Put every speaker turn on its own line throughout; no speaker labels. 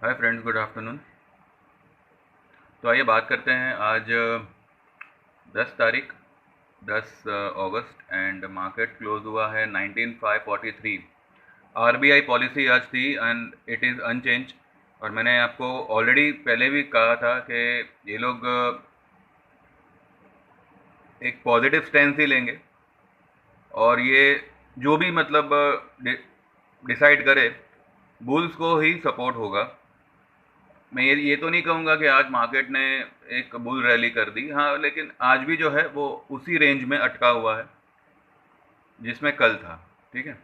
Hi friends, good afternoon. तो आइए बात करते हैं आज 10 तारीख 10 अगस्त एंड मार्केट क्लोज हुआ है 19543। आरबीआई पॉलिसी आज थी एंड इट इज़ अनचेंज। और मैंने आपको ऑलरेडी पहले भी कहा था कि ये लोग एक पॉजिटिव स्टैंस ही लेंगे और ये जो भी मतलब डिसाइड करे बुल्स को ही सपोर्ट होगा। मैं ये तो नहीं कहूँगा कि आज मार्केट ने एक बुल रैली कर दी, हाँ, लेकिन आज भी जो है वो उसी रेंज में अटका हुआ है जिसमें कल था। ठीक है,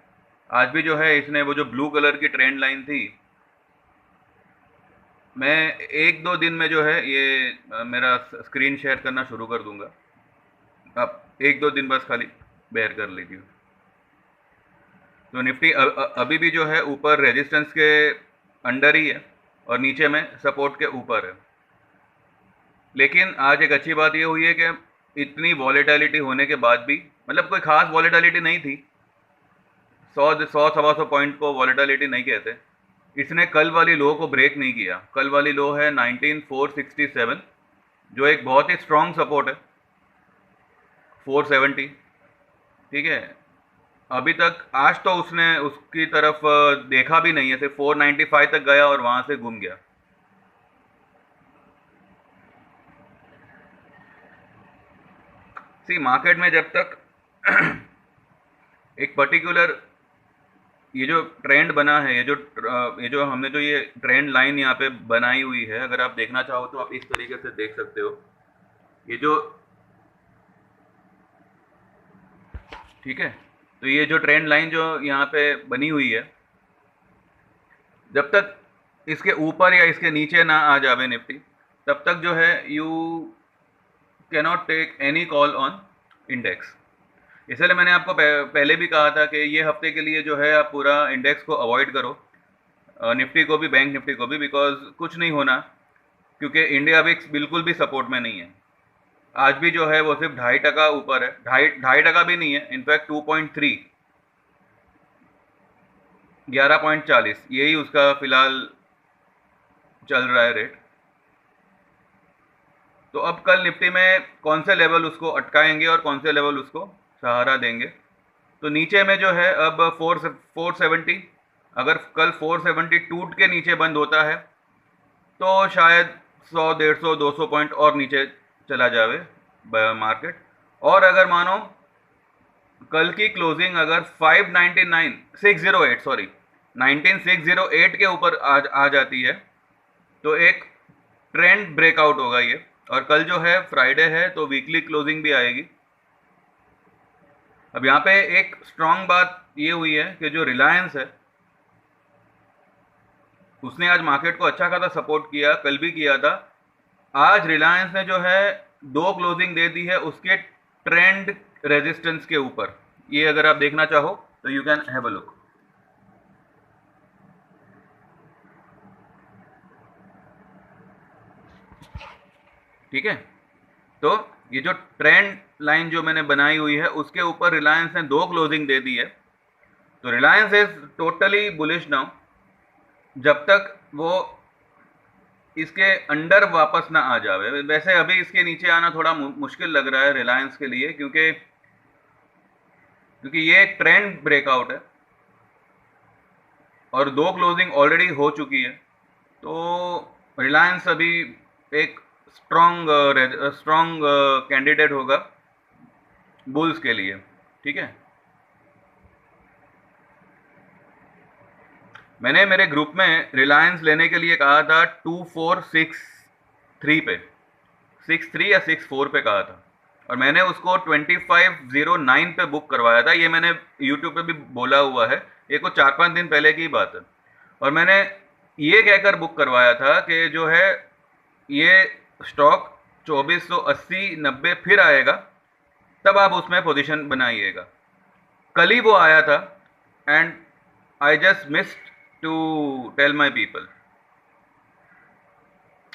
आज भी जो है इसने वो जो ब्लू कलर की ट्रेंड लाइन थी, मैं एक दो दिन में जो है ये मेरा स्क्रीन शेयर करना शुरू कर दूंगा। आप एक दो दिन बस खाली बेयर कर लीजिए। तो निफ्टी अभी भी जो है ऊपर रेजिस्टेंस के अंडर ही है और नीचे में सपोर्ट के ऊपर है। लेकिन आज एक अच्छी बात ये हुई है कि इतनी वॉलेटिलिटी होने के बाद भी, मतलब कोई खास वॉलेटिलिटी नहीं थी, 100 सवा 100 पॉइंट को वॉलेटिलिटी नहीं कहते। इसने कल वाली लो को ब्रेक नहीं किया। कल वाली लो है 19467, जो एक बहुत ही स्ट्रांग सपोर्ट है, 470। ठीक है, अभी तक आज तो उसने उसकी तरफ देखा भी नहीं है, सिर्फ 495 तक गया और वहां से घूम गया। सी मार्केट में जब तक एक पर्टिकुलर ये जो ट्रेंड बना है, ये जो हमने जो ये ट्रेंड लाइन यहाँ पे बनाई हुई है, अगर आप देखना चाहो तो आप इस तरीके से देख सकते हो। ये जो, ठीक है, तो ये जो ट्रेंड लाइन जो यहाँ पे बनी हुई है, जब तक इसके ऊपर या इसके नीचे ना आ जावे निफ्टी, तब तक जो है you cannot take any call on index. इसलिए मैंने आपको पहले भी कहा था कि ये हफ्ते के लिए जो है आप पूरा इंडेक्स को अवॉइड करो, निफ्टी को भी, बैंक निफ्टी को भी, बिकॉज कुछ नहीं होना, क्योंकि इंडिया विक्स बिल्कुल भी सपोर्ट में नहीं है। आज भी जो है वो सिर्फ 2.5% ऊपर है, ढाई ढाई टका भी नहीं है, इनफैक्ट 2.3, 11.40, यही उसका फिलहाल चल रहा है रेट। तो अब कल निफ्टी में कौन से लेवल उसको अटकाएंगे और कौन से लेवल उसको सहारा देंगे। तो नीचे में जो है अब 470, अगर कल 470 टूट के नीचे बंद होता है तो शायद 100 150 200 पॉइंट और नीचे चला जावे मार्केट। और अगर मानो कल की क्लोजिंग अगर 599 608 सॉरी 19608 के ऊपर आ जाती है तो एक ट्रेंड ब्रेकआउट होगा ये। और कल जो है फ्राइडे है तो वीकली क्लोजिंग भी आएगी। अब यहाँ पे एक स्ट्रांग बात ये हुई है कि जो रिलायंस है उसने आज मार्केट को अच्छा खासा सपोर्ट किया, कल भी किया था। आज रिलायंस ने जो है दो क्लोजिंग दे दी है उसके ट्रेंड रेजिस्टेंस के ऊपर। ये अगर आप देखना चाहो तो you can have a look. ठीक है, तो ये जो ट्रेंड लाइन जो मैंने बनाई हुई है उसके ऊपर रिलायंस ने दो क्लोजिंग दे दी है। तो Reliance is totally bullish now, जब तक वो इसके अंडर वापस ना आ जावे। वैसे अभी इसके नीचे आना थोड़ा मुश्किल लग रहा है रिलायंस के लिए, क्योंकि क्योंकि ये एक ट्रेंड ब्रेकआउट है और दो क्लोजिंग ऑलरेडी हो चुकी है। तो रिलायंस अभी एक स्ट्रॉन्ग स्ट्रॉन्ग कैंडिडेट होगा बुल्स के लिए। ठीक है, मैंने मेरे ग्रुप में रिलायंस लेने के लिए कहा था 2463 पे, 63 या 64 पे कहा था, और मैंने उसको 2509 पे बुक करवाया था। ये मैंने यूट्यूब पे भी बोला हुआ है, ये कुछ 4-5 दिन पहले की बात है। और मैंने ये कहकर बुक करवाया था कि जो है ये स्टॉक 2480-90 फिर आएगा, तब आप उसमें पोजीशन बनाइएगा। कल ही वो आया था and I just missed to tell my people.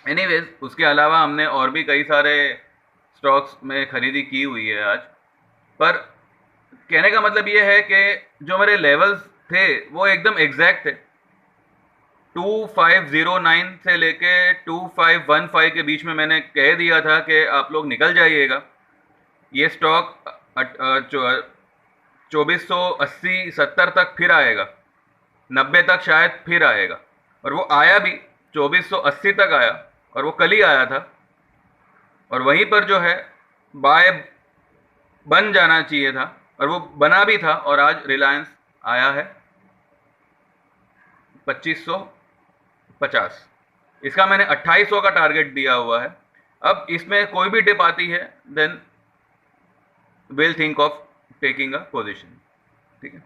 Anyways, उसके अलावा हमने और भी कई सारे स्टॉक्स में खरीदी की हुई है आज। पर कहने का मतलब ये है कि जो मेरे लेवल्स थे वो एकदम एग्जैक्ट थे। 2509 से लेके 2515 के बीच में मैंने कह दिया था कि आप लोग निकल जाइएगा। ये स्टॉक 2480-70 तक फिर आएगा, 90 तक शायद फिर आएगा, और वो आया भी, 2480 तक आया, और वो कल ही आया था। और वहीं पर जो है बाय बन जाना चाहिए था, और वो बना भी था, और आज रिलायंस आया है 2550। इसका मैंने 2800 का टारगेट दिया हुआ है। अब इसमें कोई भी डिप आती है then will think of taking a position. ठीक है,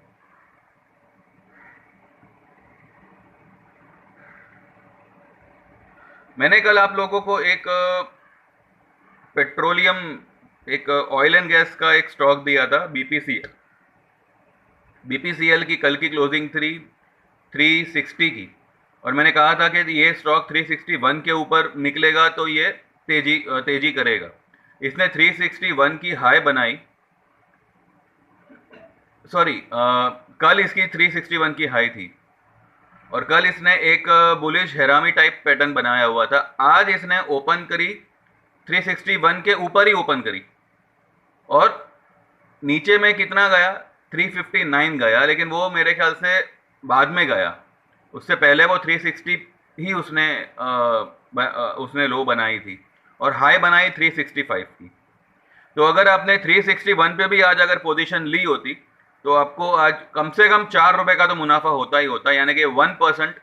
मैंने कल आप लोगों को एक पेट्रोलियम, एक ऑयल एंड गैस का एक स्टॉक दिया था, बीपीसीएल। बीपीसीएल की कल की क्लोजिंग 360 की, और मैंने कहा था कि ये स्टॉक 361 के ऊपर निकलेगा तो ये तेजी करेगा। इसने 361 की हाई बनाई, सॉरी, कल इसकी 361 की हाई थी, और कल इसने एक बुलिश हैरामी टाइप पैटर्न बनाया हुआ था। आज इसने ओपन करी 361 के ऊपर ही ओपन करी, और नीचे में कितना गया, 359 गया, लेकिन वो मेरे ख्याल से बाद में गया। उससे पहले वो 360 ही उसने लो बनाई थी, और हाई बनाई 365 की। तो अगर आपने 361 पे भी आज अगर पोजीशन ली होती तो आपको आज कम से कम 4 रुपए का तो मुनाफा होता ही होता, यानी कि 1%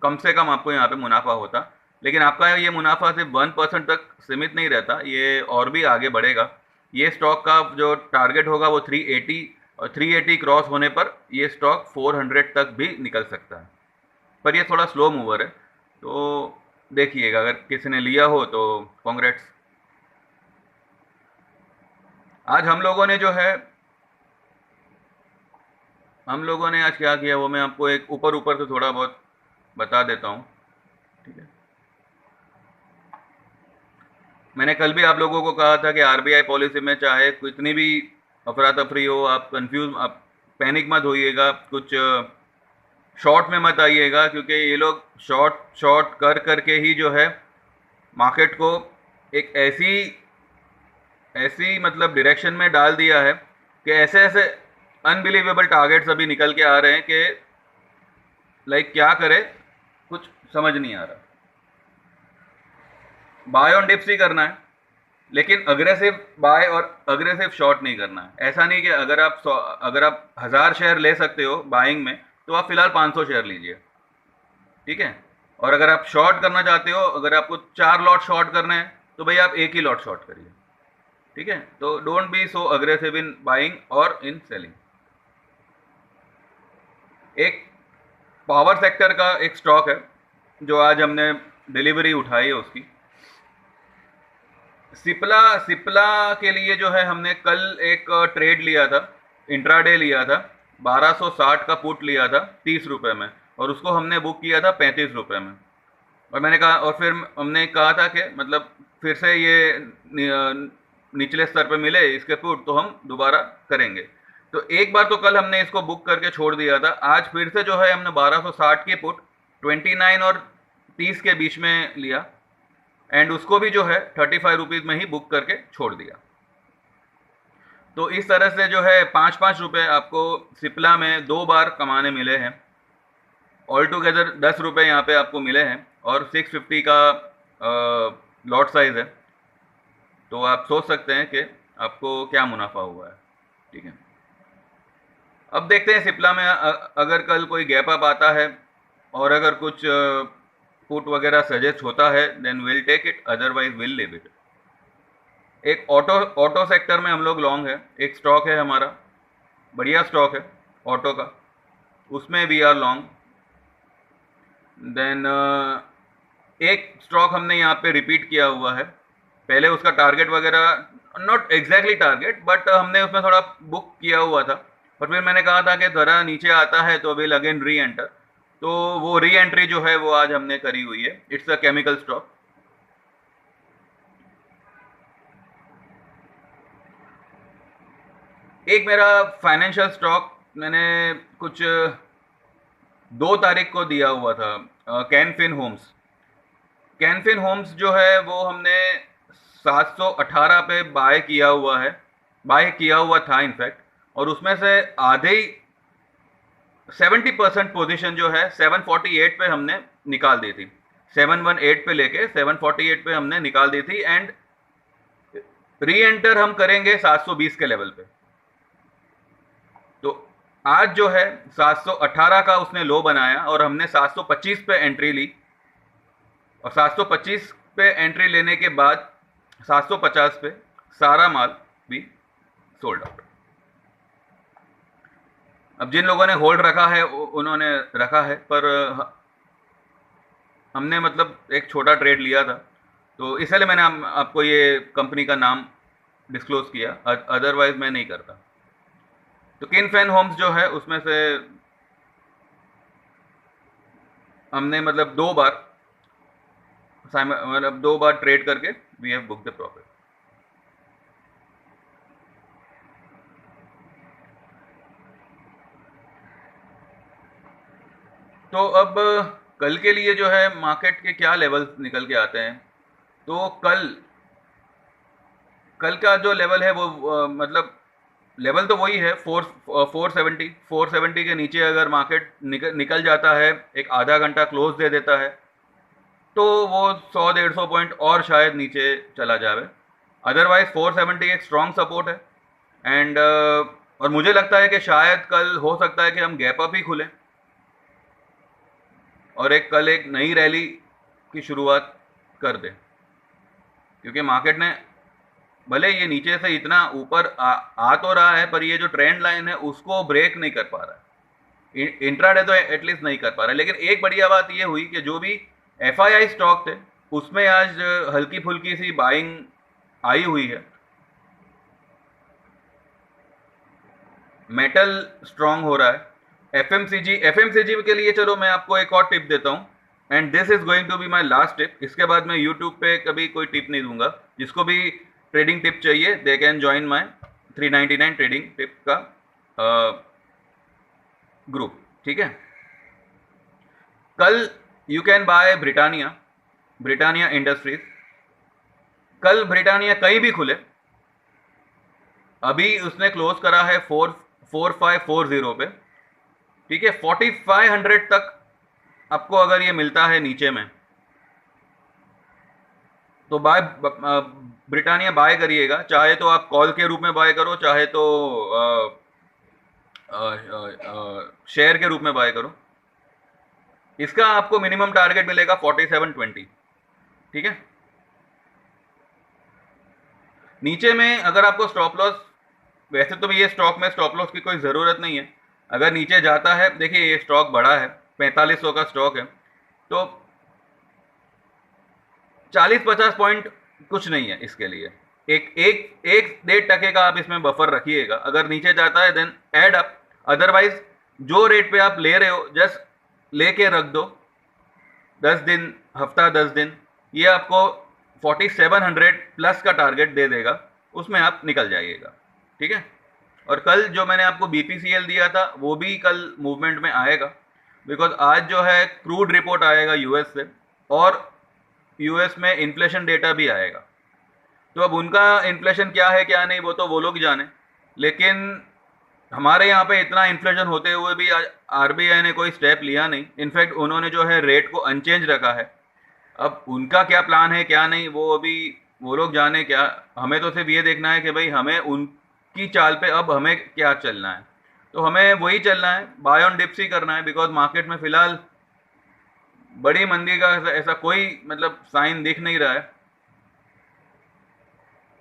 कम से कम आपको यहाँ पे मुनाफा होता। लेकिन आपका ये मुनाफा सिर्फ 1% तक सीमित नहीं रहता, ये और भी आगे बढ़ेगा। ये स्टॉक का जो टारगेट होगा वो 380, और 380 क्रॉस होने पर ये स्टॉक 400 तक भी निकल सकता है। पर ये थोड़ा स्लो मूवर है, तो देखिएगा, अगर किसी ने लिया हो तो कॉन्ग्रेट्स। आज हम लोगों ने आज क्या किया वो मैं आपको एक ऊपर ऊपर से थोड़ा बहुत बता देता हूँ। ठीक है, मैंने कल भी आप लोगों को कहा था कि आरबीआई पॉलिसी में चाहे कितनी भी अफरा तफरी हो, आप कंफ्यूज, आप पैनिक मत होइएगा, कुछ शॉर्ट में मत आइएगा, क्योंकि ये लोग शॉर्ट शॉर्ट कर करके ही जो है मार्केट को एक ऐसी ऐसी मतलब डायरेक्शन में डाल दिया है कि ऐसे ऐसे अनबिलीवेबल टारगेट्स अभी निकल के आ रहे हैं कि लाइक क्या करे कुछ समझ नहीं आ रहा। बाय ऑन डिप्स ही करना है, लेकिन अग्रेसिव बाय और अग्रेसिव शॉर्ट नहीं करना है। ऐसा नहीं कि अगर आप 1000 शेयर ले सकते हो बाइंग में, तो आप फिलहाल 500 शेयर लीजिए। ठीक है, और अगर आप शॉर्ट करना चाहते हो, अगर आपको 4 लॉट शॉर्ट करने हैं, तो भाई आप एक ही लॉट शॉर्ट करिए। ठीक है, तो don't be so aggressive in buying और इन सेलिंग। एक पावर सेक्टर का एक स्टॉक है जो आज हमने डिलीवरी उठाई है उसकी, सिप्ला। सिप्ला के लिए जो है हमने कल एक ट्रेड लिया था, इंट्राडे लिया था, 1260 का पुट लिया था 30 रुपए में, और उसको हमने बुक किया था 35 रुपए में। और मैंने कहा, और फिर हमने कहा था कि मतलब फिर से ये निचले स्तर पे मिले इसके पुट तो हम दोबारा करेंगे। तो एक बार तो कल हमने इसको बुक करके छोड़ दिया था, आज फिर से जो है हमने 1260 की पुट 29 और 30 के बीच में लिया, एंड उसको भी जो है 35 रुपीज़ में ही बुक करके छोड़ दिया। तो इस तरह से जो है 5-5 रुपये आपको सिप्ला में 2 बार कमाने मिले हैं। ऑल टुगेदर 10 रुपये यहाँ पे आपको मिले हैं, और 650 का लॉट साइज है। तो आप सोच सकते हैं कि आपको क्या मुनाफा हुआ है। ठीक है, अब देखते हैं सिप्ला में अगर कल कोई गैप अप आता है और अगर कुछ पुट वगैरह सजेस्ट होता है, then will take it, otherwise will leave it. एक ऑटो सेक्टर में हम लोग लॉन्ग है, एक स्टॉक है हमारा, बढ़िया स्टॉक है ऑटो का, उसमें वी आर लॉन्ग। देन एक स्टॉक हमने यहाँ पे रिपीट किया हुआ है, पहले उसका टारगेट वगैरह नॉट एग्जैक्टली टारगेट, बट हमने उसमें थोड़ा बुक किया हुआ था, और फिर मैंने कहा था कि ज़रा नीचे आता है तो विल अगेन री एंटर। तो वो री एंट्री जो है वो आज हमने करी हुई है। It's a chemical stock. एक मेरा फाइनेंशियल स्टॉक मैंने कुछ 2 तारीख को दिया हुआ था कैनफिन होम्स। कैनफिन होम्स जो है वो हमने 718 पे बाय किया हुआ था इनफैक्ट, और उसमें से आधे ही 70% पोजीशन जो है 748 पे हमने निकाल दी थी। 718 पे लेके 748 पे हमने निकाल दी थी, एंड री एंटर हम करेंगे 720 के लेवल पे। तो आज जो है 718 का उसने लो बनाया और हमने 725 पे एंट्री ली, और 725 पे एंट्री लेने के बाद 750 पे सारा माल भी सोल्ड आउट। अब जिन लोगों ने होल्ड रखा है उन्होंने रखा है, पर हमने मतलब एक छोटा ट्रेड लिया था, तो इसलिए मैंने आपको ये कंपनी का नाम डिस्क्लोज किया, अदरवाइज मैं नहीं करता। तो किनफिन होम्स जो है उसमें से हमने मतलब 2 बार ट्रेड करके we have book the profit. तो अब कल के लिए जो है मार्केट के क्या लेवल्स निकल के आते हैं, तो कल का जो लेवल है वो मतलब लेवल तो वही है 470 के नीचे अगर मार्केट निकल जाता है, एक आधा घंटा क्लोज दे देता है, तो वो 100-150 पॉइंट और शायद नीचे चला जाए। अदरवाइज 470 एक स्ट्रॉन्ग सपोर्ट है, एंड और मुझे लगता है कि शायद कल हो सकता है कि हम गैप अप ही खुलें और कल एक नई रैली की शुरुआत कर दें, क्योंकि मार्केट ने भले ये नीचे से इतना ऊपर आ तो रहा है, पर ये जो ट्रेंड लाइन है उसको ब्रेक नहीं कर पा रहा है, इंट्राडे तो एटलीस्ट नहीं कर पा रहा है। लेकिन एक बढ़िया बात ये हुई कि जो भी एफआईआई स्टॉक थे उसमें आज हल्की फुल्की सी बाइंग आई हुई है। मेटल स्ट्रांग हो रहा है। एफएमसीजी के लिए चलो मैं आपको एक और टिप देता हूँ, and this is going to be my last tip. इसके बाद मैं यूट्यूब पे कभी कोई टिप नहीं दूंगा। जिसको भी ट्रेडिंग टिप चाहिए they can join my 399 trading tip का ग्रुप, ठीक है। कल you can buy Britannia industries. कल ब्रिटानिया कहीं भी खुले, अभी उसने क्लोज करा है 4540 पे, ठीक है। 4500 तक आपको अगर ये मिलता है नीचे में, तो ब्रिटानिया बाय करिएगा। चाहे तो आप कॉल के रूप में बाय करो, चाहे तो शेयर के रूप में बाय करो। इसका आपको मिनिमम टारगेट मिलेगा 4720, ठीक है। नीचे में अगर आपको स्टॉप लॉस, वैसे तो ये स्टॉक में स्टॉप लॉस की कोई ज़रूरत नहीं है। अगर नीचे जाता है, देखिए ये स्टॉक बड़ा है, 4500 का स्टॉक है, तो 40-50 पॉइंट कुछ नहीं है इसके लिए। एक एक एक 1.5% का आप इसमें बफर रखिएगा। अगर नीचे जाता है देन ऐड अप, अदरवाइज जो रेट पे आप ले रहे हो जस्ट लेके रख दो 10 दिन, हफ्ता 10 दिन, ये आपको 4700 प्लस का टारगेट दे देगा, उसमें आप निकल जाइएगा, ठीक है। और कल जो मैंने आपको बीपीसीएल दिया था वो भी कल मूवमेंट में आएगा, बिकॉज आज जो है क्रूड रिपोर्ट आएगा यूएस से, और यूएस में इन्फ्लेशन डेटा भी आएगा। तो अब उनका इन्फ्लेशन क्या है क्या नहीं वो तो वो लोग जाने, लेकिन हमारे यहाँ पे इतना इन्फ्लेशन होते हुए भी आरबीआई ने कोई स्टेप लिया नहीं। इनफैक्ट उन्होंने जो है रेट को अनचेंज रखा है। अब उनका क्या प्लान है क्या नहीं वो अभी वो लोग जाने, क्या हमें तो सिर्फ ये देखना है कि भाई हमें उनकी चाल पे अब हमें क्या चलना है। तो हमें वही चलना है, बाय ऑन डिप्स ही करना है, बिकॉज मार्केट में फिलहाल बड़ी मंदी का ऐसा कोई मतलब साइन दिख नहीं रहा है।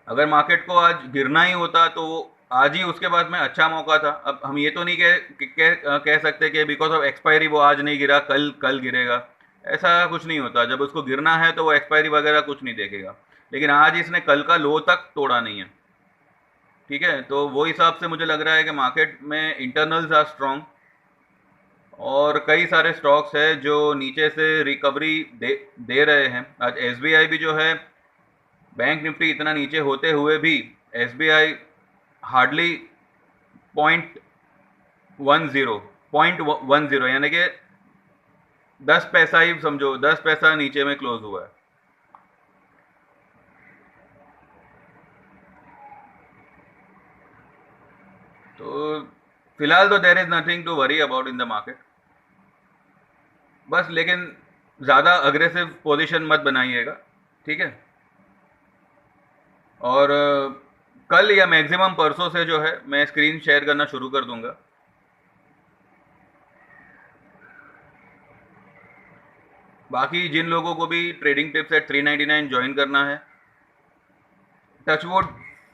अगर मार्केट को आज गिरना ही होता तो आज ही उसके बाद में अच्छा मौका था। अब हम ये तो नहीं कह सकते कि बिकॉज ऑफ एक्सपायरी वो आज नहीं गिरा, कल गिरेगा, ऐसा कुछ नहीं होता। जब उसको गिरना है तो वो एक्सपायरी वगैरह कुछ नहीं देखेगा, लेकिन आज इसने कल का लो तक तोड़ा नहीं है, ठीक है। तो वो हिसाब से मुझे लग रहा है कि मार्केट में इंटरनल्स आर स्ट्रॉन्ग, और कई सारे स्टॉक्स है जो नीचे से रिकवरी दे रहे हैं। आज एसबीआई भी जो है, बैंक निफ्टी इतना नीचे होते हुए भी एसबीआई हार्डली 0.10 यानी कि 10 पैसा ही समझो, 10 पैसा नीचे में क्लोज हुआ है। तो फिलहाल तो there is nothing to worry about in the market, बस लेकिन ज़्यादा अग्रेसिव पोजीशन मत बनाइएगा, ठीक है। और कल या मैक्सिमम परसों से जो है मैं स्क्रीन शेयर करना शुरू कर दूंगा। बाकी जिन लोगों को भी ट्रेडिंग टिप्स एट 399 ज्वाइन करना है, touchwood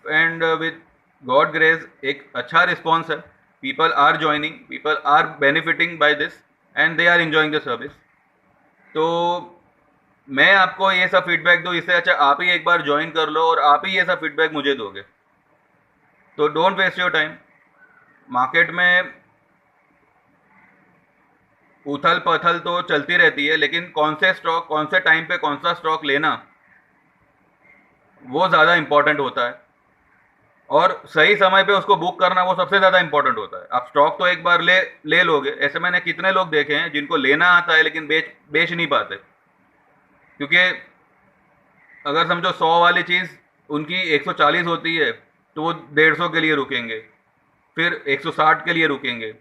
and with God grace एक अच्छा रिस्पॉन्स है। People are joining, people are benefiting by this and they are enjoying the service. तो मैं आपको ये सब फीडबैक दूँ, इससे अच्छा आप ही एक बार ज्वाइन कर लो और आप ही ये सब फीडबैक मुझे दोगे। तो don't waste your time. Market में उथल पथल तो चलती रहती है, लेकिन कौन से स्टॉक, कौन से टाइम पे कौन सा स्टॉक लेना, वो ज़्यादा इंपॉर्टेंट होता है। और सही समय पे उसको बुक करना वो सबसे ज़्यादा इंपॉर्टेंट होता है। आप स्टॉक तो एक बार ले लोगे, ऐसे मैंने कितने लोग देखे हैं जिनको लेना आता है लेकिन बेच नहीं पाते, क्योंकि अगर समझो 100 वाली चीज़ उनकी 140 होती है तो वो 150 के लिए रुकेंगे, फिर 160 के लिए रुकेंगे,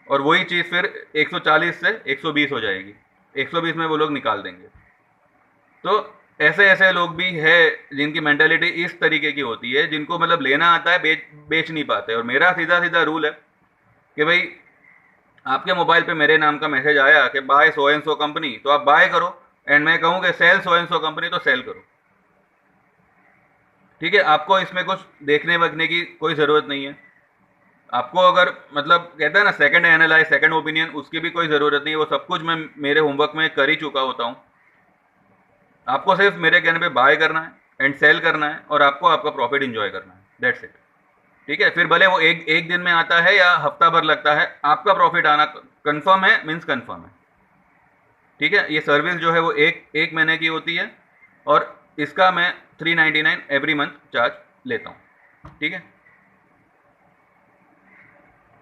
और वही चीज़ फिर 140 से 120 हो जाएगी, 120 में वो लोग निकाल देंगे। तो ऐसे ऐसे लोग भी है जिनकी मेंटालिटी इस तरीके की होती है, जिनको मतलब लेना आता है, बेच नहीं पाते। और मेरा सीधा सीधा रूल है कि भाई आपके मोबाइल पे मेरे नाम का मैसेज आया कि buy so and so company, तो आप बाय करो, एंड मैं कहूँ कि sell so and so company, तो सेल करो, ठीक है। आपको इसमें कुछ देखने वगने की कोई ज़रूरत नहीं है। आपको अगर मतलब कहते हैं ना सेकंड एनालाइज, सेकंड ओपिनियन, उसकी भी कोई ज़रूरत नहीं है। वो सब कुछ मैं मेरे होमवर्क में कर ही चुका होता हूँ। आपको सिर्फ मेरे कहने पे बाय करना है एंड सेल करना है, और आपको आपका प्रॉफिट एंजॉय करना है, दैट्स इट, ठीक है। फिर भले वो एक दिन में आता है या हफ्ता भर लगता है, आपका प्रॉफिट आना कंफर्म है, मीन्स कंफर्म है, ठीक है। ये सर्विस जो है वो एक महीने की होती है, और इसका मैं 399 एवरी मंथ चार्ज लेता हूँ, ठीक है।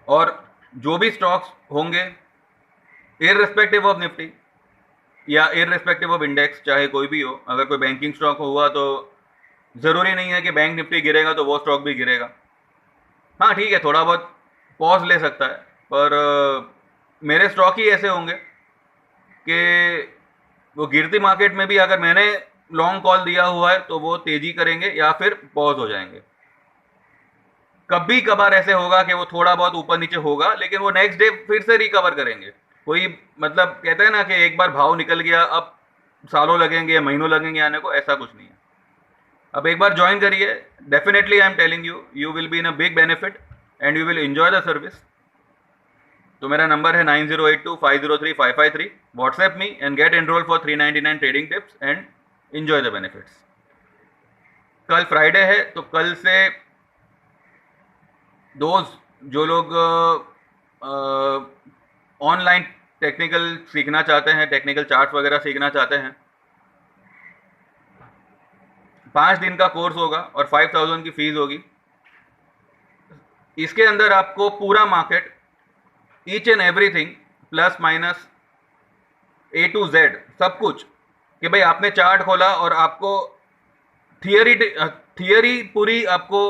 और जो भी स्टॉक्स होंगे, इररिस्पेक्टिव ऑफ निफ्टी या इररिस्पेक्टिव ऑफ इंडेक्स, चाहे कोई भी हो, अगर कोई बैंकिंग स्टॉक हुआ तो ज़रूरी नहीं है कि बैंक निफ्टी गिरेगा तो वो स्टॉक भी गिरेगा। हाँ ठीक है, थोड़ा बहुत पॉज ले सकता है, पर मेरे स्टॉक ही ऐसे होंगे कि वो गिरती मार्केट में भी अगर मैंने लॉन्ग कॉल दिया हुआ है तो वो तेजी करेंगे या फिर पॉज हो जाएंगे। कभी कभार ऐसे होगा कि वो थोड़ा बहुत ऊपर नीचे होगा, लेकिन वो नेक्स्ट डे फिर से रिकवर करेंगे। कोई मतलब कहते हैं ना कि एक बार भाव निकल गया अब सालों लगेंगे या महीनों लगेंगे आने को, ऐसा कुछ नहीं है। अब एक बार ज्वाइन करिए, definitely I am telling you, you will be in a big benefit and you will enjoy the service. तो मेरा नंबर है 9082503553। WhatsApp me and get enrol for 399 trading tips and enjoy the benefits. कल Friday है, तो कल से दोस्त जो लोग ऑनलाइन टेक्निकल सीखना चाहते हैं, टेक्निकल चार्ट वगैरह सीखना चाहते हैं, 5 दिन का कोर्स होगा और 5000 की फीस होगी। इसके अंदर आपको पूरा market, each and everything, plus minus A to Z, सब कुछ, कि भाई आपने चार्ट खोला और आपको थियरी पूरी आपको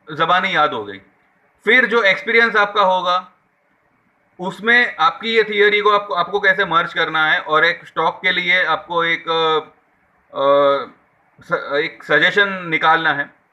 ज़बानी याद हो गई, फिर जो एक्सपीरियंस आपका होगा उसमें आपकी ये थियरी को आपको कैसे मर्ज करना है, और एक स्टॉक के लिए आपको एक सजेशन निकालना है,